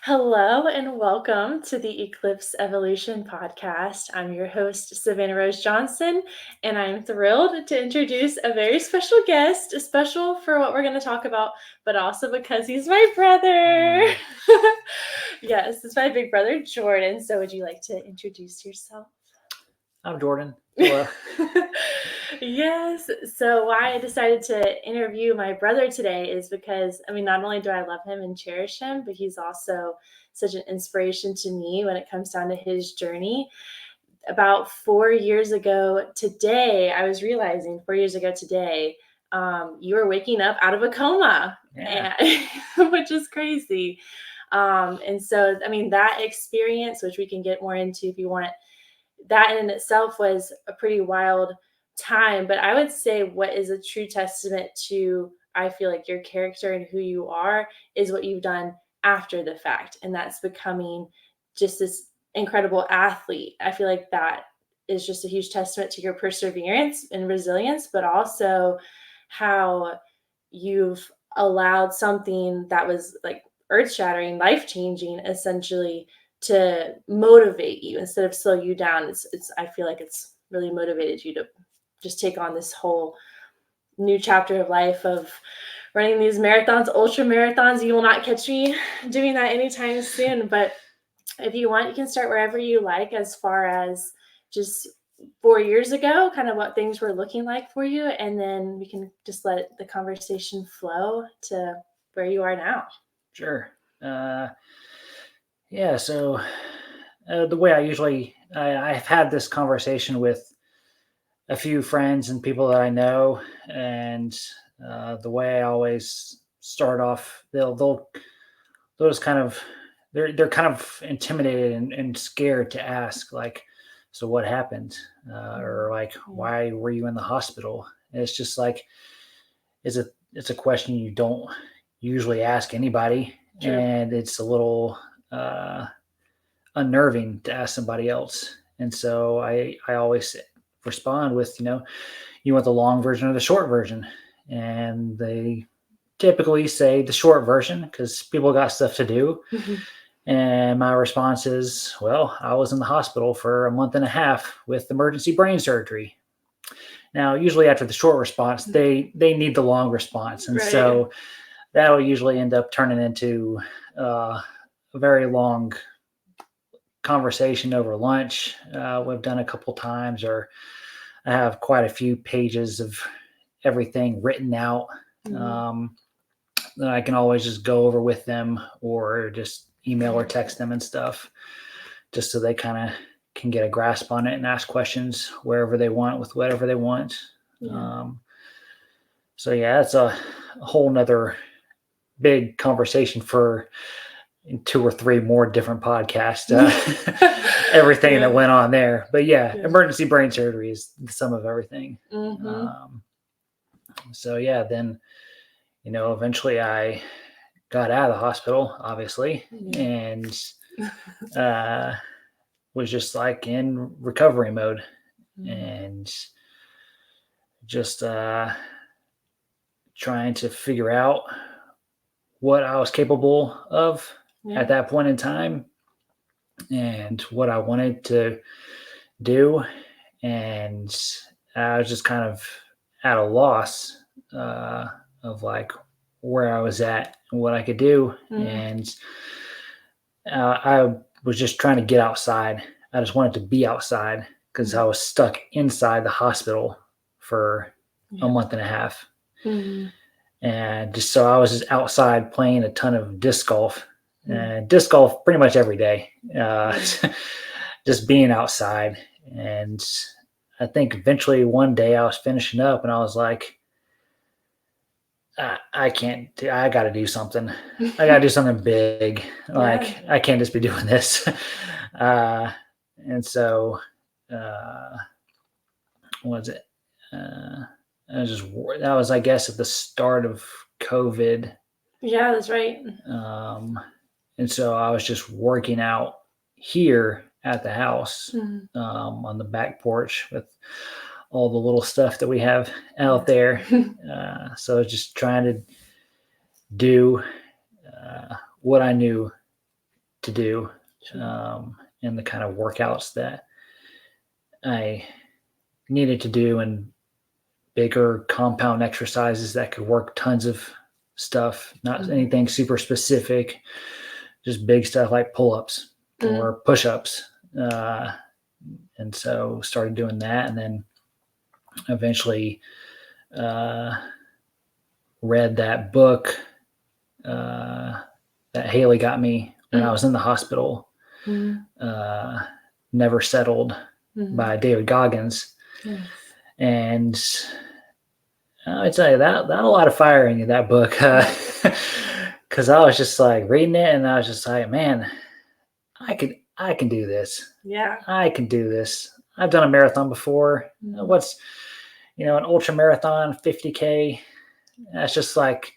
Hello and welcome to the Eclipse Evolution podcast. I'm your host, Savannah Rose Johnson, and I'm thrilled to introduce a very special guest, special for what we're going to talk about, but also because he's my brother. Yes, it's my big brother, Jordan. So, would you like to introduce yourself? I'm Jordan. Hello. Yes. So, why I decided to interview my brother today is because, not only do I love him and cherish him, but he's also such an inspiration to me when it comes down to his journey. About 4 years ago today, I was realizing 4 years ago today, you were waking up out of a coma, Yeah. which is crazy. And so, that experience, which we can get more into if you want, that in itself was a pretty wild time. But I would say what is a true testament to, I feel like, your character and who you are is what you've done after the fact. And that's becoming just this incredible athlete. I feel like that is just a huge testament to your perseverance and resilience, but also how you've allowed something that was like earth shattering, life changing, essentially, to motivate you instead of slow you down. I feel like it's really motivated you to just take on this whole new chapter of life of running these marathons, ultra marathons. You will not catch me doing that anytime soon, but if you want, you can start wherever you like, as far as just 4 years ago, kind of what things were looking like for you, and then we can just let the conversation flow to where you are now. Sure. Yeah. So the way I've had this conversation with a few friends and people that I know, and the way I always start off, they'll just kind of they're kind of intimidated and scared to ask, like, so what happened, or like, why were you in the hospital? And it's just like it's a question you don't usually ask anybody. True. And it's a little uh, unnerving to ask somebody else. And so I always respond with, you want the long version or the short version? And they typically say the short version because people got stuff to do. And my response is, well, I was in the hospital for a month and a half with emergency brain surgery. Now, usually after the short response, they need the long response. And so that'll usually end up turning into a very long conversation over lunch. We've done a couple times, or I have quite a few pages of everything written out that I can always just go over with them, or just email or text them and stuff, just so they kind of can get a grasp on it and ask questions wherever they want with whatever they want. So yeah, it's a whole nother big conversation for 2 or 3 more different podcasts, everything that went on there. But yeah, emergency brain surgery is the sum of everything. So yeah, then, eventually I got out of the hospital, obviously, and was just like in recovery mode, and just trying to figure out what I was capable of at that point in time, and what I wanted to do. And I was just kind of at a loss of like where I was at and what I could do. And I was just trying to get outside. I just wanted to be outside because I was stuck inside the hospital for a month and a half. And just so I was just outside playing a ton of disc golf, and disc golf pretty much every day, just being outside. And I think eventually one day I was finishing up and I was like, I got to do something. I got to do something big. Like, I can't just be doing this. And so, what was it? That was, I guess, at the start of COVID. Yeah, that's right. And so I was just working out here at the house, on the back porch with all the little stuff that we have out there. So I was just trying to do what I knew to do, Sure. and the kind of workouts that I needed to do, and bigger compound exercises that could work tons of stuff, not Mhm. anything super specific, just big stuff like pull-ups Mm. or push-ups. And so started doing that, and then eventually uh, read that book uh, that Haley got me when I Mm. was in the hospital, Mhm. uh, Never Settled Mhm. by David Goggins. Nice. And I tell you, that a lot of fire in that book, because I was just like reading it, and I was just like, man, I can do this. Yeah. I can do this. I've done a marathon before. Mhm. What's an ultra marathon, 50K? That's just like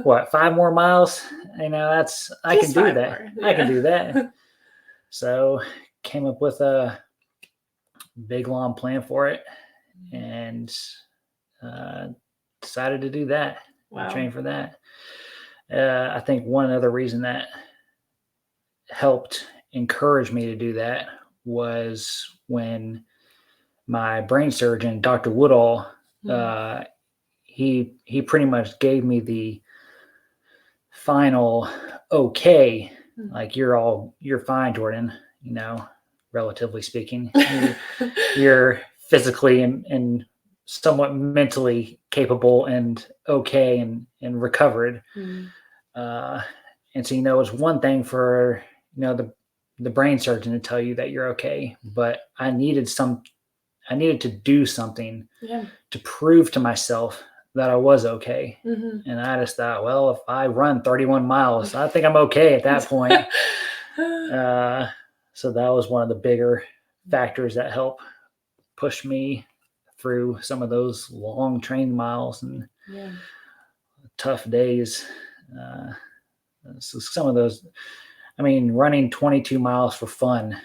what, 5 more miles? I can Just do 5 that. more. I can do Yeah. that. So came up with a big long plan for it, and uh, decided to do that and Wow. train for that. I think one other reason that helped encourage me to do that was when my brain surgeon, Dr. Woodall, Mhm. uh, he pretty much gave me the final okay, Mm. like you're fine, Jordan. Relatively speaking, you're physically and somewhat mentally capable and okay and recovered. Mhm. Uh, and so it's one thing for the brain surgeon to tell you that you're okay, but I needed to do something Yeah. to prove to myself that I was okay. Mhm. And I just thought, well, if I run 31 miles, I think I'm okay at that point. Uh, so that was one of the bigger factors that helped push me through some of those long training miles and Yeah. tough days. Uh, so some of those, running 22 miles for fun,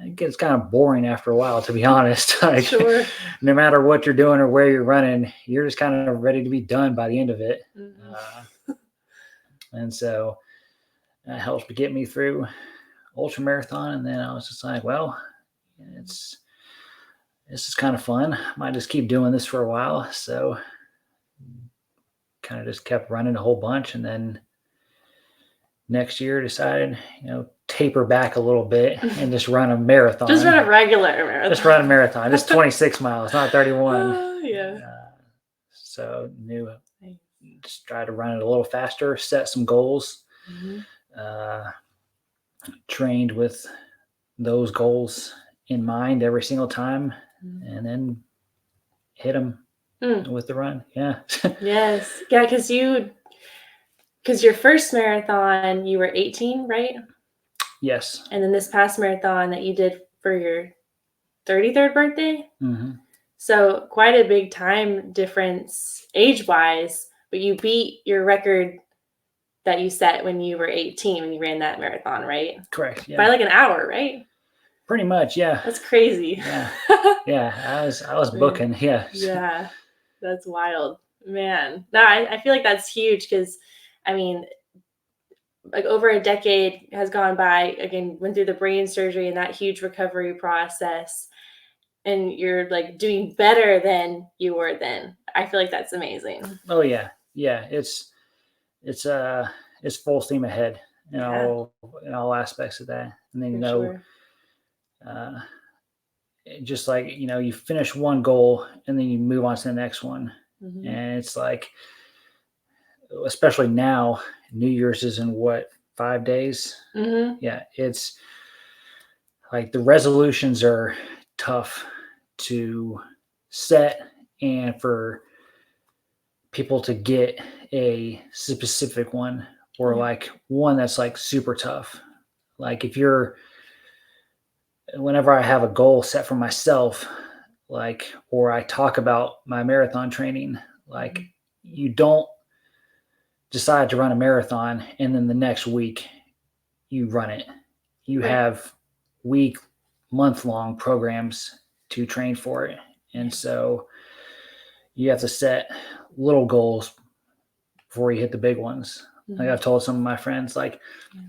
it gets kind of boring after a while, to be honest. Like, Sure. no matter what you're doing or where you're running, you're just kind of ready to be done by the end of it. Mhm. And so that helped to get me through ultra marathon. And then I was just like, well, it's this is kind of fun. Might just keep doing this for a while. So kind of just kept running a whole bunch, and then next year decided, taper back a little bit and just run a Just marathon. run a regular Just run a marathon. marathon, just 26 miles, not 31. Yeah. So knew Nice. just try to run it a little faster, set some goals, Mhm. uh, trained with those goals in mind every single time, Mhm. and then hit them Mm. with the run. Yeah. Yes. Yeah, because your first marathon, you were 18, right? Yes. And then this past marathon that you did for your 33rd birthday? Mm-hmm. So quite a big time difference age-wise, but you beat your record that you set when you were 18 when you ran that marathon, right? Correct. By Yeah. like an hour, right? Pretty much. Yeah. That's crazy. Yeah. Yeah. I was Man. booking. Yeah. Yeah, that's wild. Man. No, I feel like that's huge because, I mean, like over a decade has gone by, again, went through the brain surgery and that huge recovery process, and you're like doing better than you were then. I feel like that's amazing. Oh yeah. Yeah. It's it's full steam ahead Yeah, in all aspects of that. And then for sure. uh, just like you finish one goal and then you move on to the next one, Hmm. and it's like, especially now, New Year's is in what, 5 days? Hmm. Yeah, it's like the resolutions are tough to set, and for people to get a specific one, or Yeah. like one that's like super tough. Like if you're whenever I have a goal set for myself, like, or I talk about my marathon training, like, Hmm. you don't decide to run a marathon and then the next week you run it. You Right. have week, month long programs to train for it. Yeah. And so you have to set little goals before you hit the big ones. Like Hmm. I've told some of my friends, like, Yeah.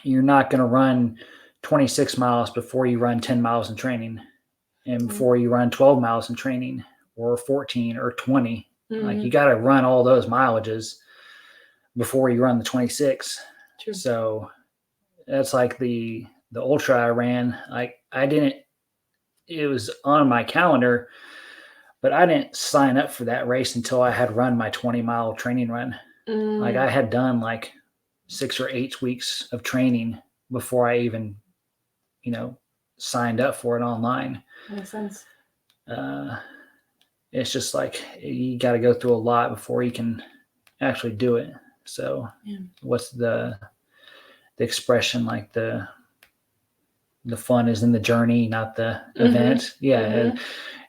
you're not going to run 26 miles before you run 10 miles in training, and before you run 12 miles in training, or 14 or 20. Like, you got to run all those mileages before you run the 26. True. So that's like the ultra I ran. Like, it was on my calendar, but I didn't sign up for that race until I had run my 20-mile training run. Like, I had done like 6 or 8 weeks of training before I even, signed up for it online. Makes sense. It's just like you got to go through a lot before you can actually do it. So what's the expression, like the fun is in the journey, not the event. And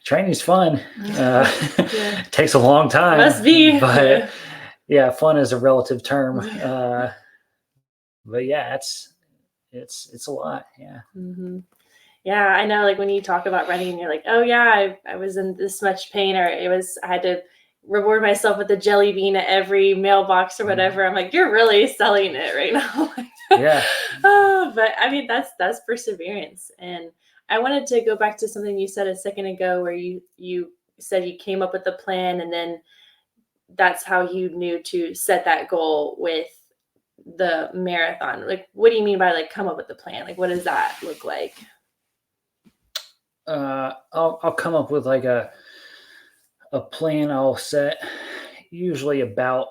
training's fun. It takes a long time. Must be. But fun is a relative term. But yeah, it's a lot. Yeah. Yeah, I know. Like, when you talk about running, you're like, oh yeah, I was in this much pain, or I had to reward myself with a jelly bean at every mailbox or whatever. I'm like, you're really selling it right now. Yeah. But I mean, that's perseverance. And I wanted to go back to something you said a second ago, where you said you came up with a plan, and then that's how you knew to set that goal with the marathon. Like, what do you mean by like come up with the plan? Like, what does that look like? I'll come up with like a plan I'll set, usually about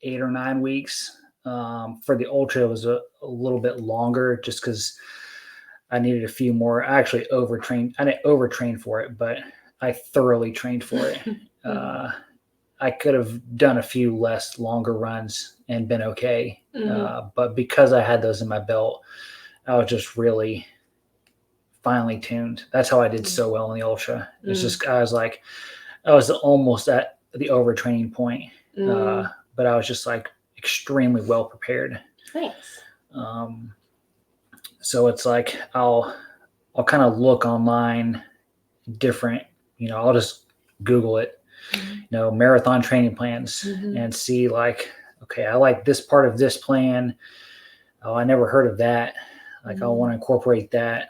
8 or 9 weeks. For the ultra, it was a little bit longer, just because I needed a few more. I actually overtrained. I didn't overtrain for it, but I thoroughly trained for it. I could have done a few less longer runs and been okay. But because I had those in my belt, I was just really finely tuned. That's how I did so well in the ultra. It's just, I was almost at the overtraining point, but I was just like extremely well prepared. Thanks. So it's like I'll kind of look online, different, I'll just Google it, marathon training plans, and see like, okay, I like this part of this plan. Oh, I never heard of that. Like, I want to incorporate that.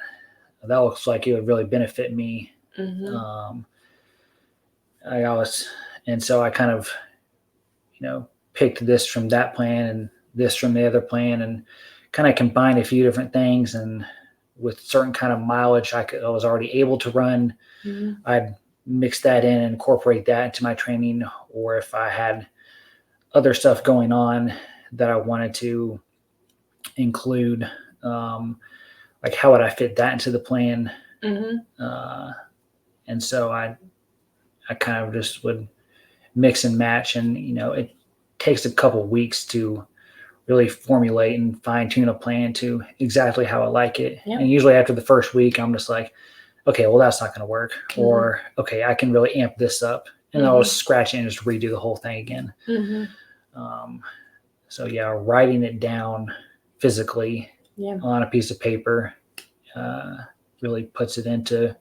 That looks like it would really benefit me. And so I kind of, picked this from that plan and this from the other plan, and kind of combined a few different things. And with certain kind of mileage I was already able to run, I'd mix that in and incorporate that into my training. Or if I had other stuff going on that I wanted to include, like, how would I fit that into the plan? And so I kind of just would mix and match, and it takes a couple of weeks to really formulate and fine tune a plan to exactly how I like it. And usually after the first week, I'm just like, okay, well, that's not going to work, or okay, I can really amp this up, and I'll scratch it and just redo the whole thing again. So writing it down physically on a piece of paper really puts it into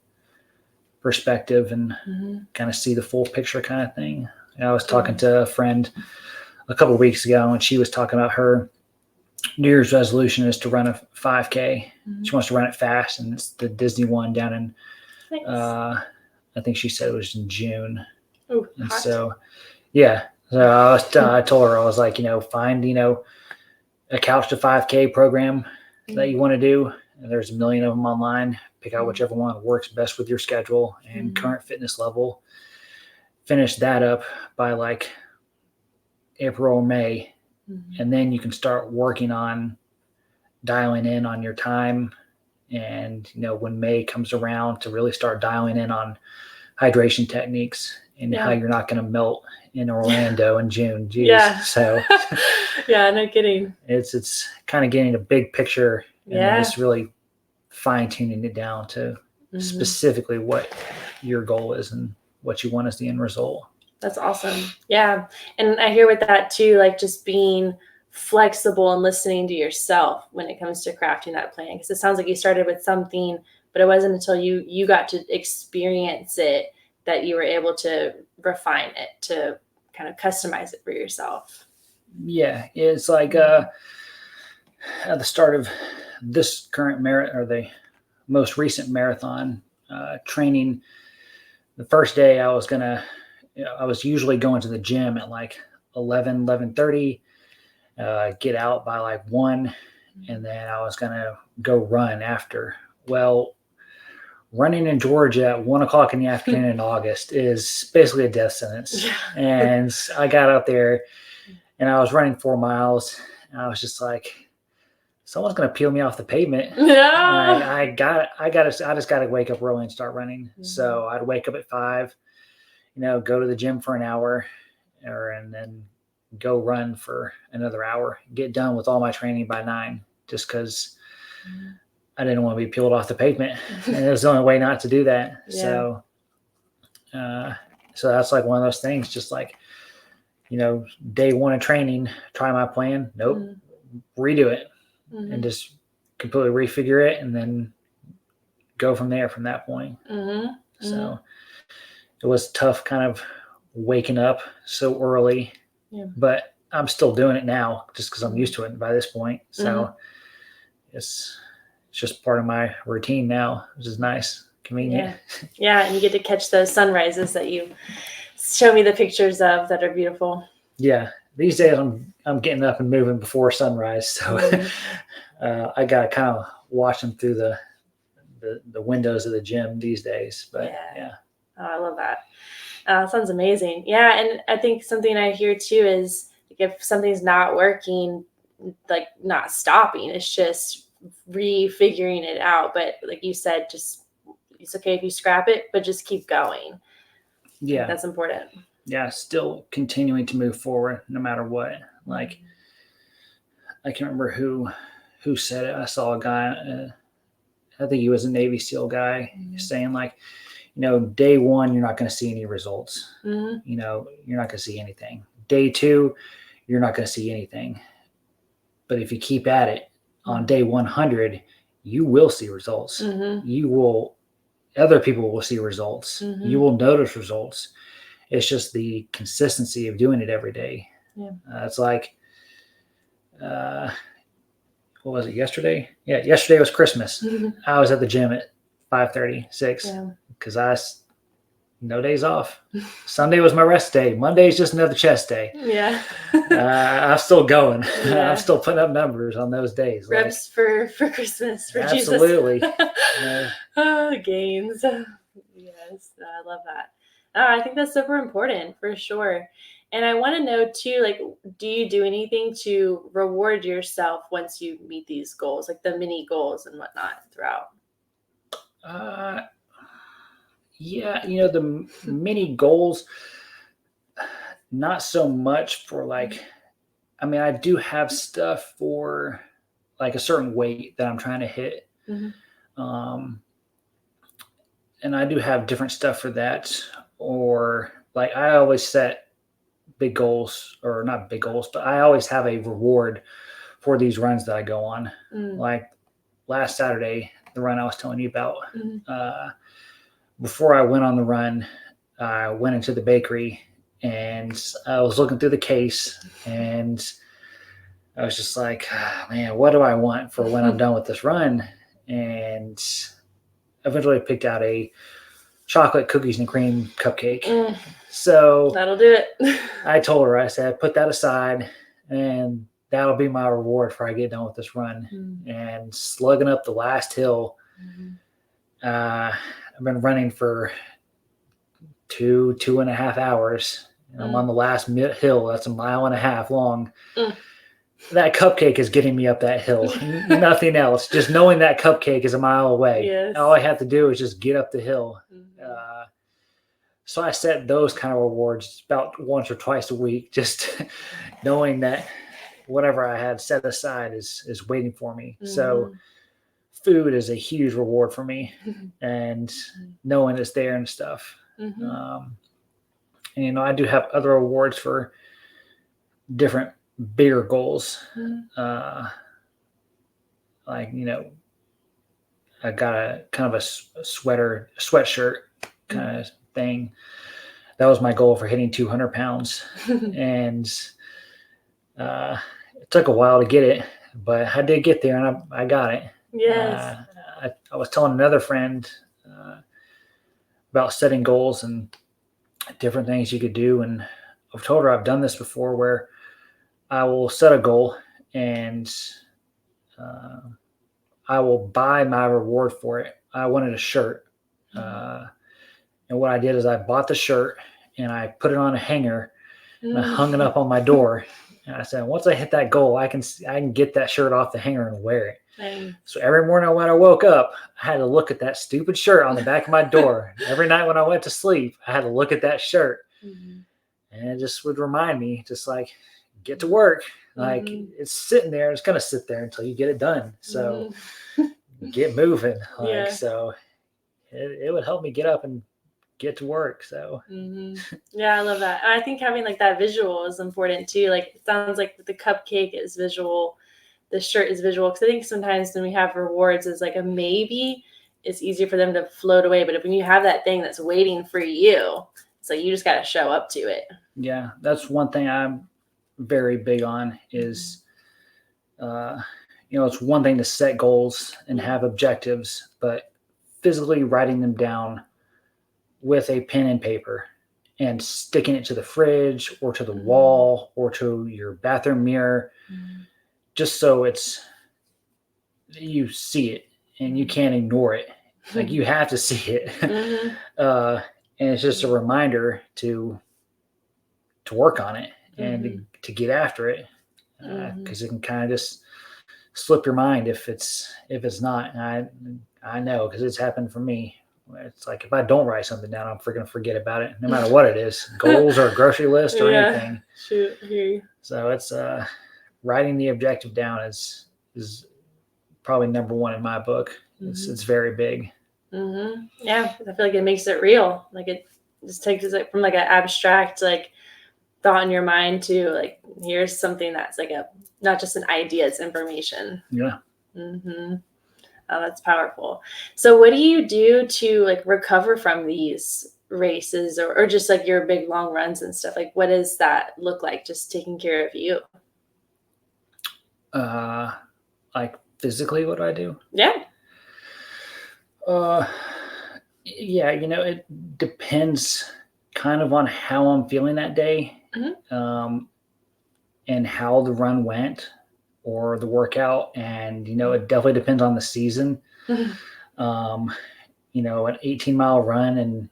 perspective and kind of see the full picture kind of thing. I was talking to a friend a couple of weeks ago, and she was talking about her New Year's resolution is to run a 5K. She wants to run it fast, and it's the Disney one down in, I think she said it was in June. Ooh, and hot. So I told her, I was like, find, a couch to 5K program that you want to do. And there's a million of them online. Pick out whichever one works best with your schedule and current fitness level. Finish that up by like April or May. And then you can start working on dialing in on your time. And, when May comes around, to really start dialing in on hydration techniques and how you're not going to melt in Orlando in June. Jeez. Yeah. So no kidding. It's kind of getting a big picture and then just really fine tuning it down to specifically what your goal is and what you want as the end result. That's awesome. Yeah. And I hear with that too, like just being flexible and listening to yourself when it comes to crafting that plan. Because it sounds like you started with something, but it wasn't until you got to experience it that you were able to refine it, to kind of customize it for yourself. Yeah. It's like, at the start of this current marathon, or the most recent marathon training, the first day I was I was usually going to the gym at like 11:30, get out by like 1, and then I was gonna go run after. Well, running in Georgia at 1 o'clock in the afternoon in August is basically a death sentence. And I got out there and I was running 4 miles, and I was just like, someone's gonna peel me off the pavement. No. I just gotta wake up early and start running. So I'd wake up at 5, go to the gym for an hour, and then go run for another hour, get done with all my training by 9, just because I didn't want to be peeled off the pavement. And it was the only way not to do that. Yeah. So that's like one of those things, just like, day 1 of training, try my plan. Nope. Redo it and just completely refigure it, and then go from there from that point. So it was tough kind of waking up so early, but I'm still doing it now just because I'm used to it by this point. So it's just part of my routine now, which is nice, convenient. Yeah, and you get to catch those sunrises that you show me the pictures of that are beautiful. Yeah, these days I'm getting up and moving before sunrise, so I gotta kind of watch them through the windows of the gym these days. But yeah. Oh, I love that. Sounds amazing. Yeah, and I think something I hear too is if something's not working, like not stopping, it's just refiguring it out. But like you said, just it's okay if you scrap it, but just keep going. Yeah, that's important. Yeah, still continuing to move forward no matter what. Like, I can't remember who said it. I saw a guy, I think he was a Navy SEAL guy, saying like, day 1 you're not going to see any results. You're not going to see anything. Day 2 you're not going to see anything. But if you keep at it, on day 100 you will see results. Other people will see results. You will notice results. It's just the consistency of doing it every day. It's like, what was it, yesterday? Yeah, yesterday was Christmas. I was at the gym at 5:30, 6, because no days off. Sunday was my rest day. Monday is just another chest day. I'm still going. I'm still putting up numbers on those days. Reps for Christmas, for absolutely. Jesus. Gains. Yes, I love that. I think that's super important for sure. And I want to know too, like, do you do anything to reward yourself once you meet these goals, like the mini goals and whatnot throughout? Yeah, the mini goals, not so much for like, I do have stuff for like a certain weight that I'm trying to hit. And I do have different stuff for that. Or like, I always set big goals, or not big goals, but I always have a reward for these runs that I go on. Like last Saturday, the run I was telling you about, before I went on the run, I went into the bakery and I was looking through the case, and I was just like, man, what do I want for when I'm done with this run? And eventually I picked out a chocolate cookies and cream cupcake. So that'll do it. I told her, I said, put that aside, and that'll be my reward for I get done with this run. And slugging up the last hill, I've been running for 2.5 hours. And I'm on the last hill. That's 1.5 miles long. That cupcake is getting me up that hill. Nothing else. Just knowing that cupcake is 1 mile away. Yes. All I have to do is just get up the hill. So I set those kind of rewards about once or twice a week, just knowing that whatever I had set aside is waiting for me. So food is a huge reward for me, and knowing it's there and stuff. And I do have other awards for different bigger goals. Like, I got a kind of a sweatshirt kind of thing. That was my goal for hitting 200 pounds. And it took a while to get it. but I did get there, and I got it. Yes. I was telling another friend about setting goals and different things you could do, and I've told her I've done this before, where I will set a goal and uh, I will buy my reward for it. I wanted a shirt, and what I did is I bought the shirt and I put it on a hanger and I hung it up on my door. And I said, once I hit that goal, I can get that shirt off the hanger and wear it. Dang. So every morning when I woke up, I had to look at that stupid shirt on the back of my door. Every night when I went to sleep, I had to look at that shirt. And it just would remind me, just like, get to work. Like, it's sitting there. It's going to sit there until you get it done. So get moving. Like, so it would help me get up and get to work. So yeah, I love that. And I think having like that visual is important too. Like, it sounds like the cupcake is visual, the shirt is visual, because I think sometimes when we have rewards as like a maybe, it's easier for them to float away. But if when you have that thing that's waiting for you, it's like you just got to show up to it. Yeah, that's one thing I'm very big on is it's one thing to set goals and have objectives, but physically writing them down with a pen and paper and sticking it to the fridge or to the wall or to your bathroom mirror, just so you see it and you can't ignore it. Like, you have to see it. And it's just a reminder to work on it and to get after it, because it can kind of just slip your mind if it's not. And I know, because it's happened for me. It's like, if I don't write something down, I'm freaking forget about it, no matter what it is, goals or a grocery list or anything. Shoot, I hear you. So it's writing the objective down is probably number one in my book. It's very big. Yeah, I feel like it makes it real. Like, it just takes it from like an abstract like thought in your mind to like, here's something that's like not just an idea, it's information. Yeah. Oh, that's powerful. So what do you do to like recover from these races or just like your big long runs and stuff? Like, what does that look like, just taking care of you? Like, physically, what do I do? Yeah. Yeah, it depends kind of on how I'm feeling that day, and how the run went or the workout. And, it definitely depends on the season. An 18-mile run in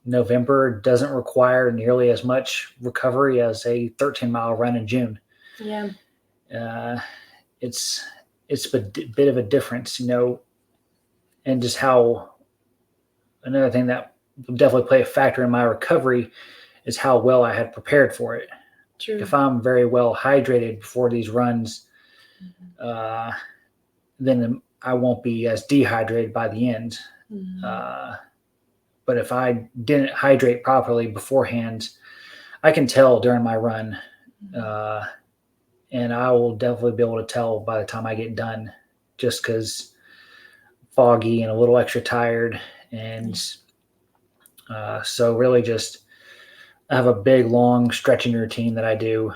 November doesn't require nearly as much recovery as a 13-mile run in June. Yeah. It's a bit of a difference, and just how another thing that will definitely play a factor in my recovery is how well I had prepared for it. True. If I'm very well hydrated before these runs, then I won't be as dehydrated by the end. But if I didn't hydrate properly beforehand, I can tell during my run, and I will definitely be able to tell by the time I get done, just because foggy and a little extra tired. And so really just I have a big long stretching routine that I do,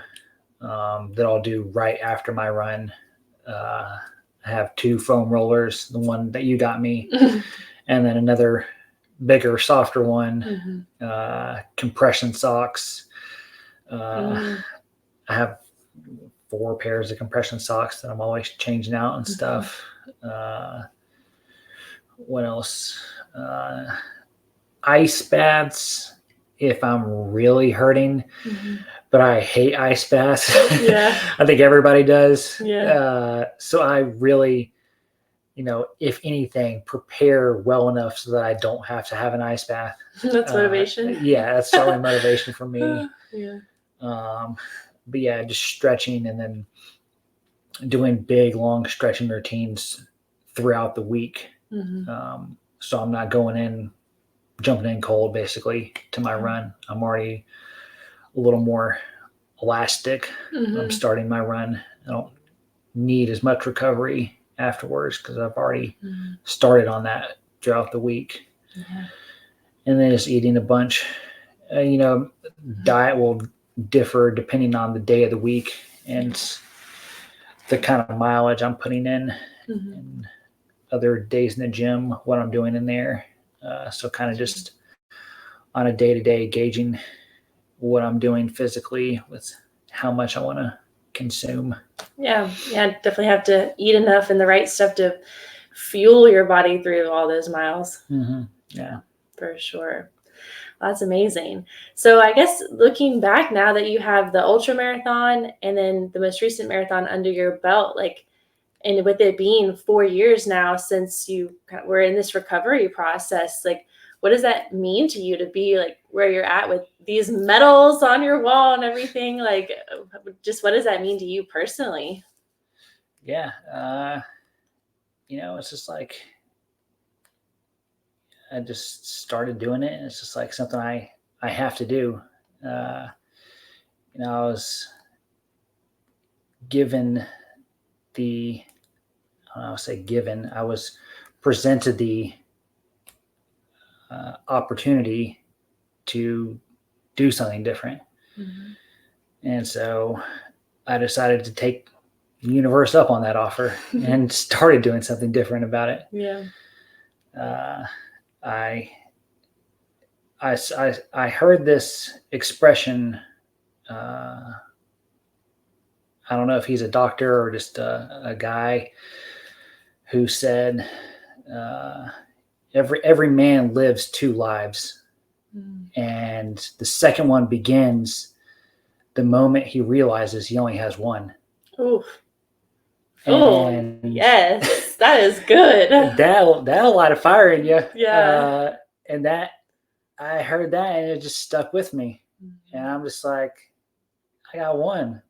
that I'll do right after my run. I have 2 foam rollers, the one that you got me, and then another bigger, softer one, compression socks. I have 4 pairs of compression socks that I'm always changing out and stuff. What else? Ice baths if I'm really hurting, but I hate ice baths. Yeah. I think everybody does. Yeah. So I really, if anything, prepare well enough so that I don't have to have an ice bath. That's motivation. Yeah, that's certainly motivation for me. Yeah. But yeah, just stretching and then doing big, long stretching routines throughout the week. So I'm not jumping in cold basically to my run. I'm already a little more elastic. I'm starting my run. I don't need as much recovery afterwards because I've already started on that throughout the week. And then just eating a bunch. Diet will differ depending on the day of the week. And the kind of mileage I'm putting in Mhm. and other days in the gym, what I'm doing in there. So kind of just on a day-to-day gauging what I'm doing physically with how much I want to consume. Yeah, yeah, definitely have to eat enough and the right stuff to fuel your body through all those miles. Mm-hmm. Yeah. For sure. That's amazing. So I guess looking back now that you have the ultra marathon and then the most recent marathon under your belt, like, and with it being 4 years now since you were in this recovery process, like, what does that mean to you to be like where you're at with these medals on your wall and everything? Like, just what does that mean to you personally? Yeah. It's just like I just started doing it, and it's just like something I have to do. Uh, I was given the I'll say given I was presented the opportunity to do something different, and so I decided to take the universe up on that offer and started doing something different about it. Yeah. Uh, I I heard this expression. I don't know if he's a doctor or just a guy who said, uh, every man lives two lives, and the second one begins the moment he realizes he only has one. Oof. Oh, And yes, that is good. that'll light a fire in you. Yeah. And that I heard that and it just stuck with me. And I'm just like, I got one.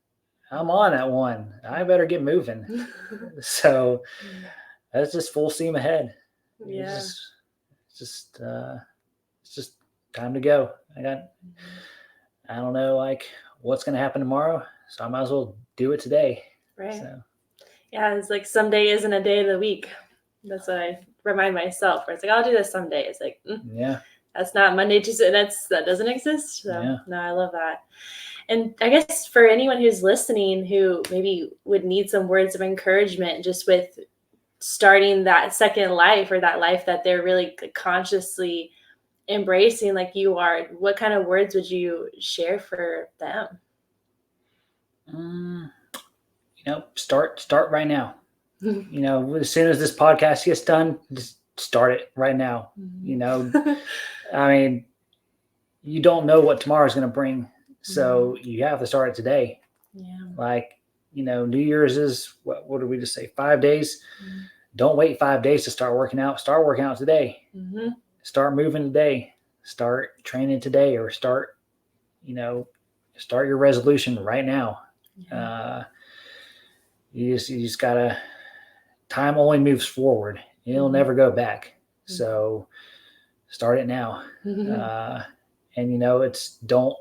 I'm on that one. I better get moving. So that's just full steam ahead. Yeah. It's just time to go. I don't know like what's gonna happen tomorrow, so I might as well do it today. Right. So Yeah, it's like someday isn't a day of the week. That's what I remind myself. Where it's like, I'll do this someday. It's like, yeah, that's not Monday, Tuesday. That doesn't exist. So yeah. no, I love that. And I guess for anyone who's listening who maybe would need some words of encouragement just with starting that second life or that life that they're really consciously embracing like you are, what kind of words would you share for them? Start right now. As soon as this podcast gets done, just start it right now. I mean, you don't know what tomorrow's going to bring, so you have to start it today. Yeah. Like, New Year's is what did we just say? 5 days. Don't wait 5 days to start working out. Start working out today. Start moving today. Start training today, or start your resolution right now. You just gotta. Time only moves forward. It'll never go back. So start it now. And it's don't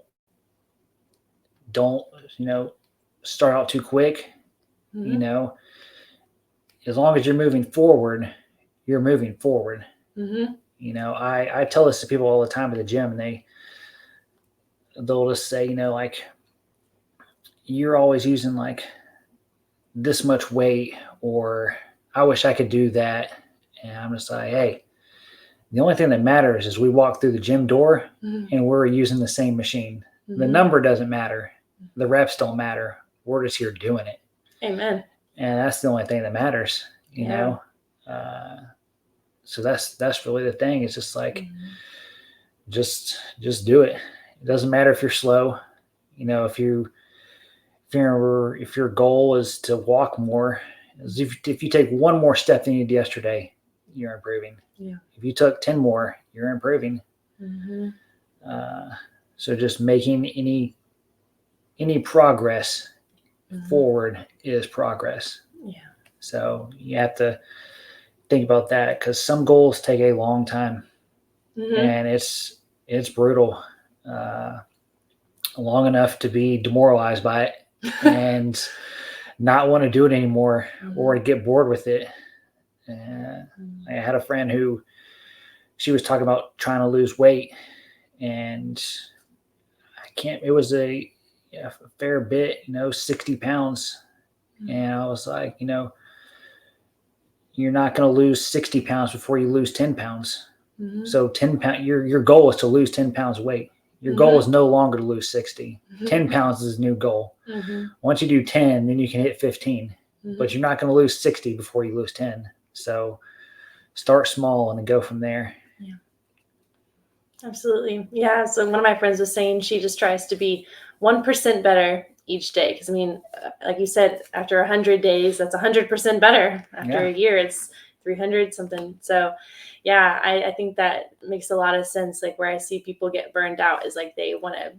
start out too quick. As long as you're moving forward, you're moving forward. I tell this to people all the time at the gym, and they'll just say, like, you're always using like this much weight, or I wish I could do that. And I'm just like, hey, the only thing that matters is we walk through the gym door and we're using the same machine. The number doesn't matter. The reps don't matter. We're just here doing it. Amen. And that's the only thing that matters, you know? So that's really the thing. It's just like, just do it. It doesn't matter if you're slow. If your goal is to walk more, if you take one more step than you did yesterday, you're improving. Yeah. If you took 10 more, you're improving. So just making any progress forward is progress. Yeah. So you have to think about that, because some goals take a long time, and it's brutal. Long enough to be demoralized by it and not want to do it anymore, or to get bored with it. I had a friend who, she was talking about trying to lose weight, and it was a fair bit, 60 pounds. And I was like, you're not going to lose 60 pounds before you lose 10 pounds. Mm-hmm. So 10 pounds, your goal is to lose 10 pounds weight. Your goal is no longer to lose 60. 10 pounds is a new goal. Once you do 10, then you can hit 15. But you're not going to lose 60 before you lose 10. So start small and then go from there. Yeah. Absolutely. Yeah. So one of my friends was saying she just tries to be 1% better each day. Because, I mean, like you said, after 100 days, that's 100% better. After a year, it's 300 something. So, yeah, I think that makes a lot of sense. Like where I see people get burned out is like they want to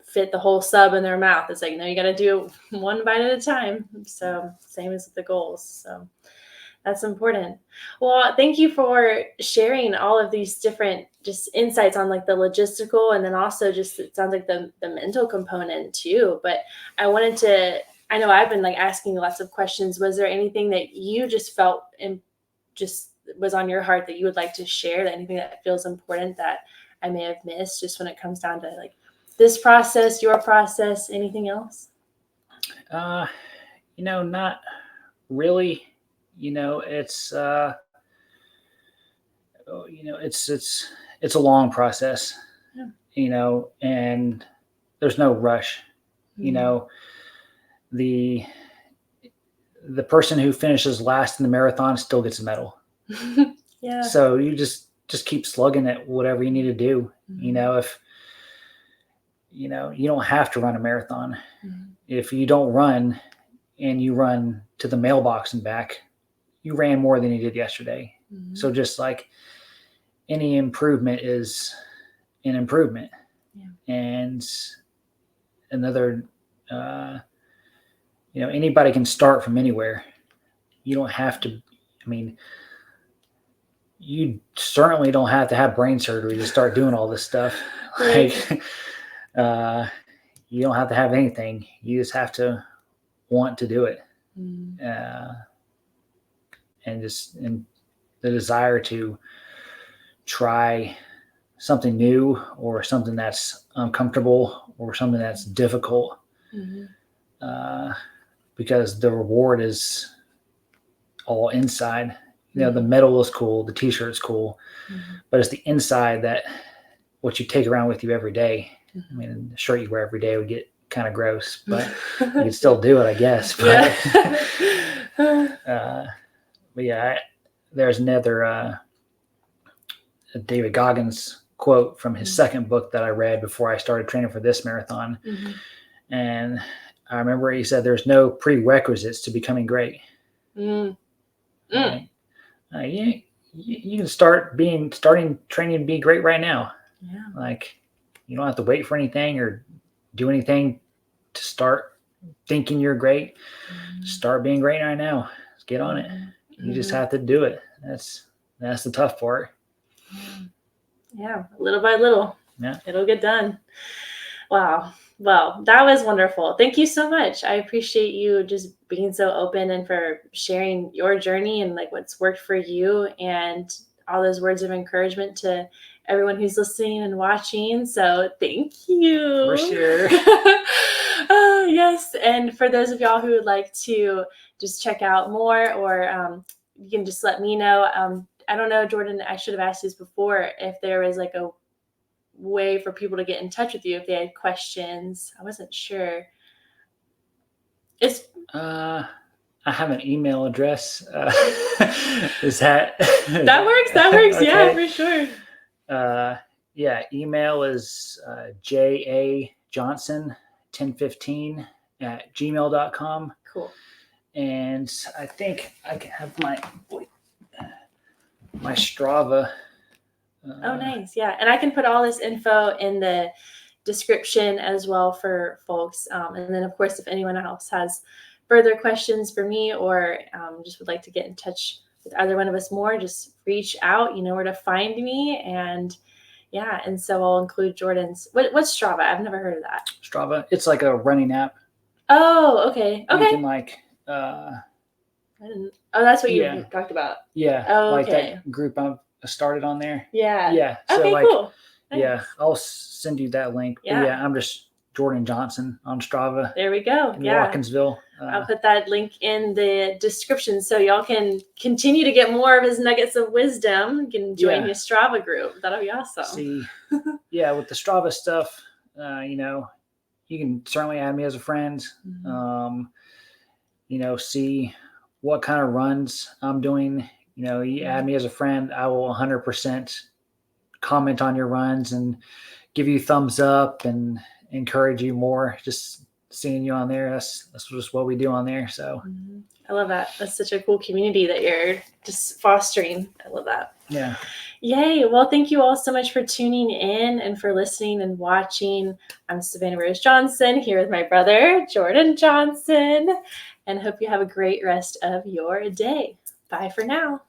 fit the whole sub in their mouth. It's like, no, you got to do one bite at a time. So same as with the goals. So that's important. Well, thank you for sharing all of these different just insights on like the logistical, and then also just it sounds like the mental component too. But I know I've been like asking lots of questions. Was there anything that you just felt and just was on your heart that you would like to share? Anything that feels important that I may have missed just when it comes down to like this process, your process, anything else? Not really. It's it's a long process. And there's no rush. The person who finishes last in the marathon still gets a medal. Yeah. So you just keep slugging at whatever you need to do. If you don't have to run a marathon. If you don't run and you run to the mailbox and back, you ran more than you did yesterday. So just like any improvement is an improvement. And another, anybody can start from anywhere. You don't have to, you certainly don't have to have brain surgery to start doing all this stuff. Right. Like, you don't have to have anything. You just have to want to do it. And the desire to try something new or something that's uncomfortable or something that's difficult. Because the reward is all inside. The medal is cool, the t-shirt's cool, but it's the inside that what you take around with you every day. The shirt you wear every day would get kind of gross, but you can still do it, I guess. But but yeah, there's another David Goggins quote from his second book that I read before I started training for this marathon. And I remember he said, there's no prerequisites to becoming great. You can starting training to be great right now. Like you don't have to wait for anything or do anything to start thinking you're great. Start being great right now. Let's get on it. You just have to do it. That's the tough part. Yeah, little by little. Yeah, it'll get done. Wow. Well, that was wonderful. Thank you so much. I appreciate you just being so open and for sharing your journey and like what's worked for you and all those words of encouragement to everyone who's listening and watching. So thank you. For sure. Yes. And for those of y'all who would like to just check out more or you can just let me know. I don't know, Jordan, I should have asked this before if there was like a way for people to get in touch with you if they had questions. I wasn't sure. I have an email address. Is that that works? Okay. Yeah, for sure. Email is jajohnson1015@gmail.com. Cool. And I think I can have my Strava. Oh, nice. Yeah. And I can put all this info in the description as well for folks. And then, of course, if anyone else has further questions for me or just would like to get in touch with either one of us more, just reach out. You know where to find me. And yeah, and so I'll include Jordan's. What's Strava? I've never heard of that. Strava. It's like a running app. Oh, okay. Okay. You can like... that's what you talked about. Yeah. Oh, like okay. that group I've started on there. Yeah. Yeah. So okay, like, cool. Nice. Yeah, I'll send you that link. Yeah. But yeah, I'm just Jordan Johnson on Strava. There we go. In Watkinsville. I'll put that link in the description so y'all can continue to get more of his nuggets of wisdom. You can join his Strava group. That'll be awesome. See, with the Strava stuff, you can certainly add me as a friend. See what kind of runs I'm doing. You add me as a friend, I will 100% comment on your runs and give you thumbs up and encourage you more. Just seeing you on there, that's just what we do on there. So I love that. That's such a cool community that you're just fostering. I love that. Yeah. Yay. Well, thank you all so much for tuning in and for listening and watching. I'm Savannah Rose Johnson here with my brother, Jordan Johnson, and hope you have a great rest of your day. Bye for now.